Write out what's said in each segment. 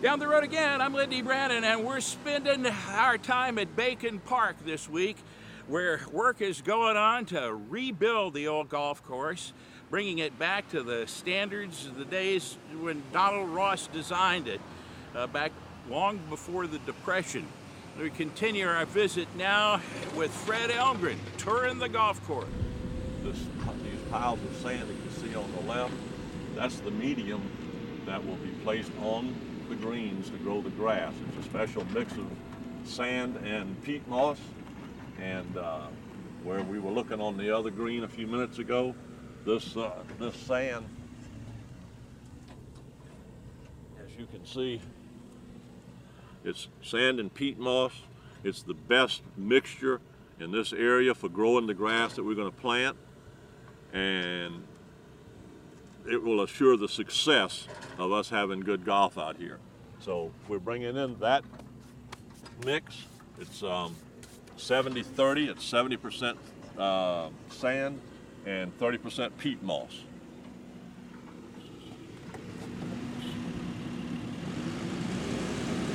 Down the road again, I'm Lyndy Brannen, and we're spending our time at Bacon Park this week, where work is going on to rebuild the old golf course, bringing it back to the standards of the days when Donald Ross designed it, back long before the Depression. We continue our visit now with Fred Elmgren, touring the golf course. These piles of sand that you see on the left, that's the medium that will be placed on the greens to grow the grass. It's a special mix of sand and peat moss, and where we were looking on the other green a few minutes ago, this sand, as you can see, it's sand and peat moss. It's the best mixture in this area for growing the grass that we're going to plant, and it will assure the success of us having good golf out here. So we're bringing in that mix. It's 70-30. It's 70% sand and 30% peat moss.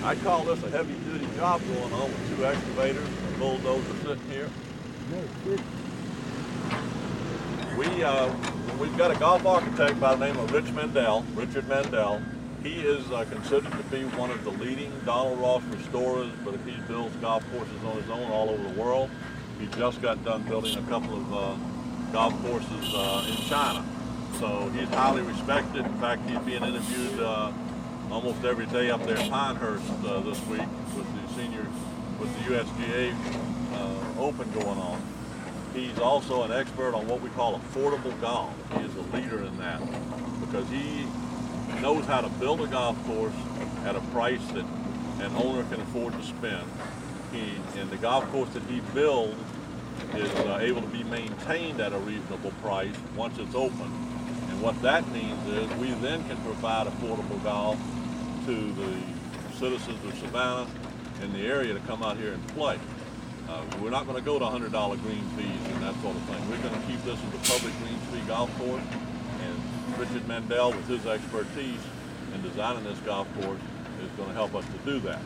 I call this a heavy-duty job going on with 2 excavators and a bulldozer sitting here. We've got a golf architect by the name of Richard Mendel. He is considered to be one of the leading Donald Ross restorers, but he builds golf courses on his own all over the world. He just got done building a couple of golf courses in China. So he's highly respected. In fact, he's being interviewed almost every day up there in Pinehurst this week with the USGA Open going on. He's also an expert on what we call affordable golf. He is a leader in that because he knows how to build a golf course at a price that an owner can afford to spend. And the golf course that he builds is able to be maintained at a reasonable price once it's open. And what that means is we then can provide affordable golf to the citizens of Savannah and the area to come out here and play. We're not going to go to $100 green fees and that sort of thing. We're going to keep this as a public green fee golf course, and Richard Mendel, with his expertise in designing this golf course, is going to help us to do that.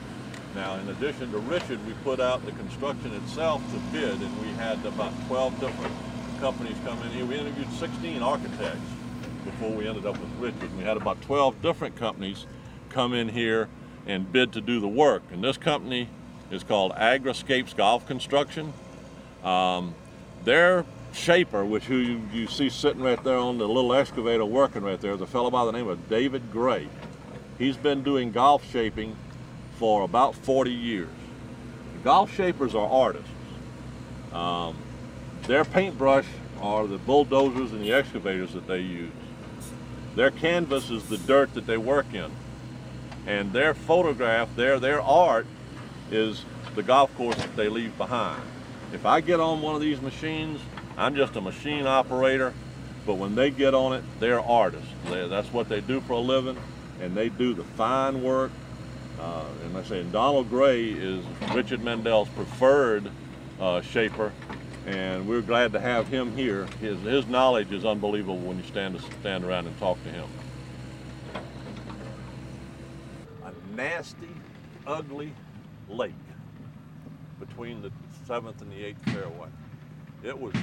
Now, in addition to Richard, we put out the construction itself to bid, and we had about 12 different companies come in here. We interviewed 16 architects before we ended up with Richard. We had about 12 different companies come in here and bid to do the work, and this company is called Agrascapes Golf Construction. Their shaper, which you see sitting right there on the little excavator working right there, is a fellow by the name of David Gray. He's been doing golf shaping for about 40 years. Golf shapers are artists. Their paintbrush are the bulldozers and the excavators that they use. Their canvas is the dirt that they work in. And their photograph, their art, is the golf course that they leave behind. If I get on one of these machines, I'm just a machine operator, but when they get on it, they're artists. That's what they do for a living, and they do the fine work. And like I say, Donald Gray is Richard Mendel's preferred shaper, and we're glad to have him here. His knowledge is unbelievable when you stand around and talk to him. A nasty, ugly lake between the 7th and the 8th fairway. It was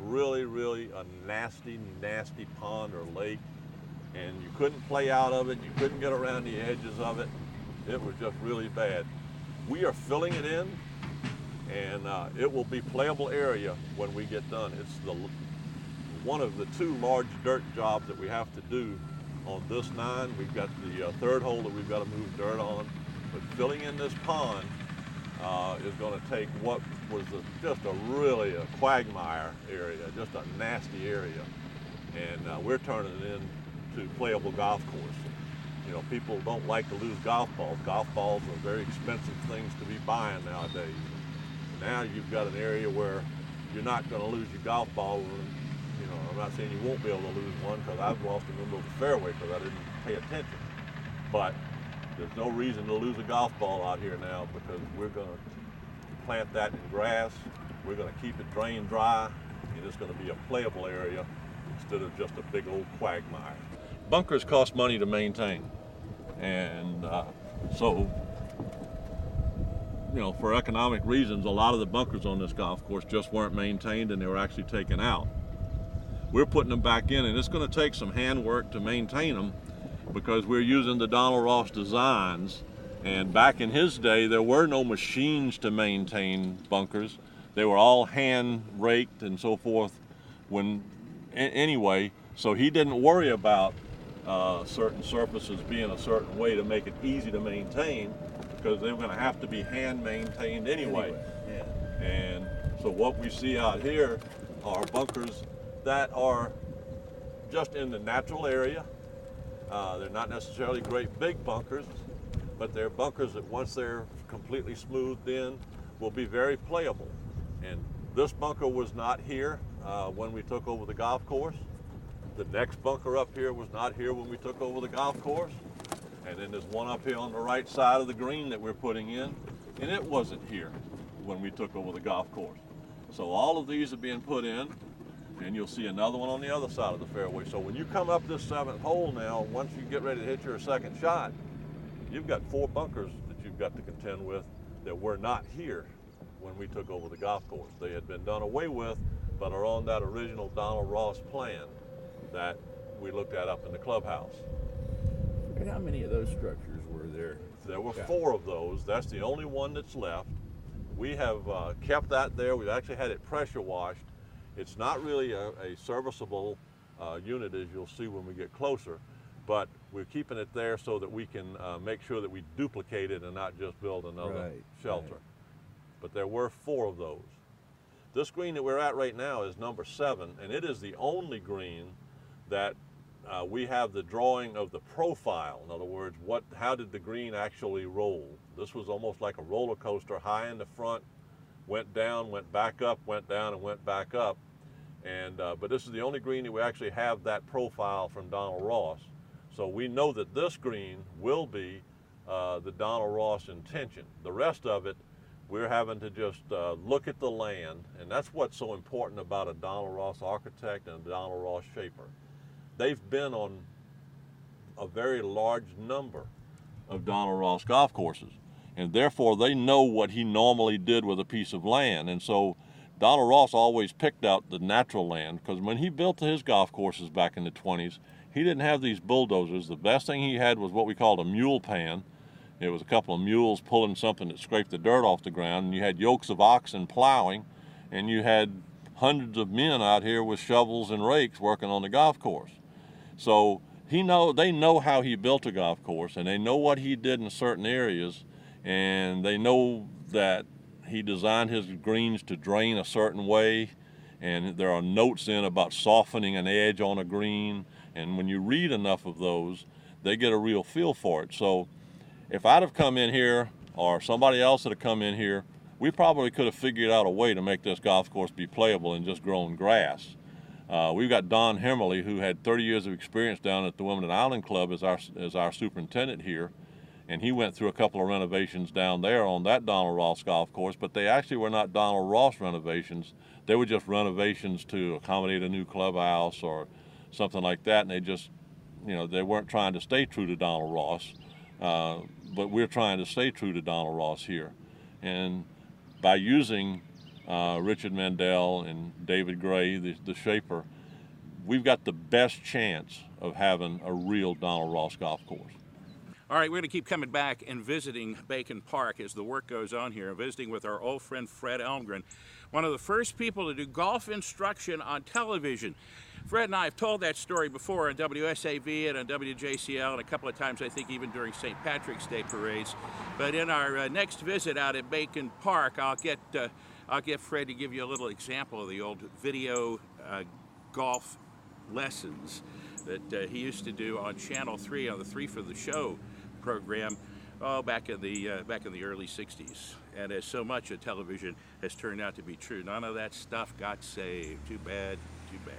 really, really a nasty, nasty pond or lake, and you couldn't play out of it. You couldn't get around the edges of it. It was just really bad. We are filling it in, and it will be playable area when we get done. It's one of the 2 large dirt jobs that we have to do on this 9. We've got the 3rd hole that we've got to move dirt on. But filling in this pond is going to take what was just a quagmire area, just a nasty area, and we're turning it into playable golf course. You know, people don't like to lose golf balls. Golf balls are very expensive things to be buying nowadays. Now you've got an area where you're not going to lose your golf ball. You know, I'm not saying you won't be able to lose one, because I've lost in the middle of the fairway because I didn't pay attention. But there's no reason to lose a golf ball out here now, because we're going to plant that in grass. We're going to keep it drain dry, and it's going to be a playable area instead of just a big old quagmire. Bunkers cost money to maintain, and So, you know, for economic reasons, a lot of the bunkers on this golf course just weren't maintained and they were actually taken out. We're putting them back in, and it's going to take some handwork to maintain them because we're using the Donald Ross designs. And back in his day, there were no machines to maintain bunkers. They were all hand raked and so forth. Anyway, so he didn't worry about certain surfaces being a certain way to make it easy to maintain, because they were going to have to be hand maintained anyway. Yeah. And so what we see out here are bunkers that are just in the natural area. They're not necessarily great big bunkers, but they're bunkers that once they're completely smoothed in will be very playable. And this bunker was not here when we took over the golf course. The next bunker up here was not here when we took over the golf course. And then there's one up here on the right side of the green that we're putting in, and it wasn't here when we took over the golf course. So all of these are being put in, and you'll see another one on the other side of the fairway. So when you come up this 7th hole now, once you get ready to hit your second shot, you've got 4 bunkers that you've got to contend with that were not here when we took over the golf course. They had been done away with, but are on that original Donald Ross plan that we looked at up in the clubhouse. And how many of those structures were there? There were 4 of those. That's the only one that's left. We have kept that there. We've actually had it pressure washed. It's not really a serviceable unit, as you'll see when we get closer, but we're keeping it there so that we can make sure that we duplicate it and not just build another shelter. Right. But there were 4 of those. This green that we're at right now is number 7, and it is the only green that we have the drawing of the profile. In other words, how did the green actually roll? This was almost like a roller coaster, high in the front, went down, went back up, went down, and went back up. And but this is the only green that we actually have that profile from Donald Ross. So we know that this green will be the Donald Ross intention. The rest of it, we're having to just look at the land, and that's what's so important about a Donald Ross architect and a Donald Ross shaper. They've been on a very large number of Donald Ross golf courses, and therefore they know what he normally did with a piece of land. And so Donald Ross always picked out the natural land, because when he built his golf courses back in the 20s, he didn't have these bulldozers. The best thing he had was what we called a mule pan. It was a couple of mules pulling something that scraped the dirt off the ground, and you had yokes of oxen plowing, and you had hundreds of men out here with shovels and rakes working on the golf course. So they know how he built a golf course, and they know what he did in certain areas, and they know that he designed his greens to drain a certain way, and there are notes in about softening an edge on a green, and when you read enough of those, they get a real feel for it. So if I'd have come in here, or somebody else had come in here, we probably could have figured out a way to make this golf course be playable and just growing grass. We've got Don Hemmerly, who had 30 years of experience down at the Wimbledon Island Club as our superintendent here, and he went through a couple of renovations down there on that Donald Ross golf course, but they actually were not Donald Ross renovations. They were just renovations to accommodate a new clubhouse or something like that, and they just, they weren't trying to stay true to Donald Ross, but we're trying to stay true to Donald Ross here. And by using Richard Mendel and David Gray, the shaper, we've got the best chance of having a real Donald Ross golf course. All right, we're going to keep coming back and visiting Bacon Park as the work goes on here, and visiting with our old friend Fred Elmgren, one of the first people to do golf instruction on television. Fred and I have told that story before on WSAV and on WJCL, and a couple of times I think even during St. Patrick's Day parades. But in our next visit out at Bacon Park, I'll get Fred to give you a little example of the old video golf lessons that he used to do on Channel 3 on the 3 for the Show program back in the early 60s. And as so much of television has turned out to be true, none of that stuff got saved. Too bad, too bad.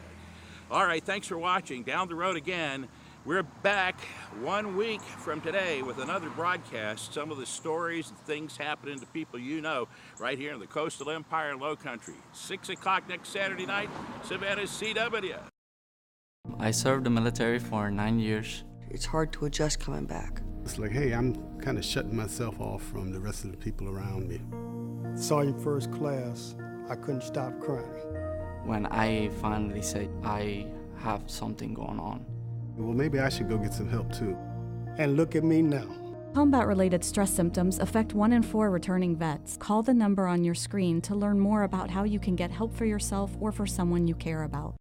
All right, thanks for watching. Down the road again, we're back 1 week from today with another broadcast. Some of the stories and things happening to people you know right here in the Coastal Empire and Low Country. 6 o'clock next Saturday night, Savannah's CW. I served the military for 9 years. It's hard to adjust coming back. It's like, hey, I'm kind of shutting myself off from the rest of the people around me. Sergeant First Class, I couldn't stop crying. When I finally said I have something going on. Well, maybe I should go get some help too. And look at me now. Combat-related stress symptoms affect 1 in 4 returning vets. Call the number on your screen to learn more about how you can get help for yourself or for someone you care about.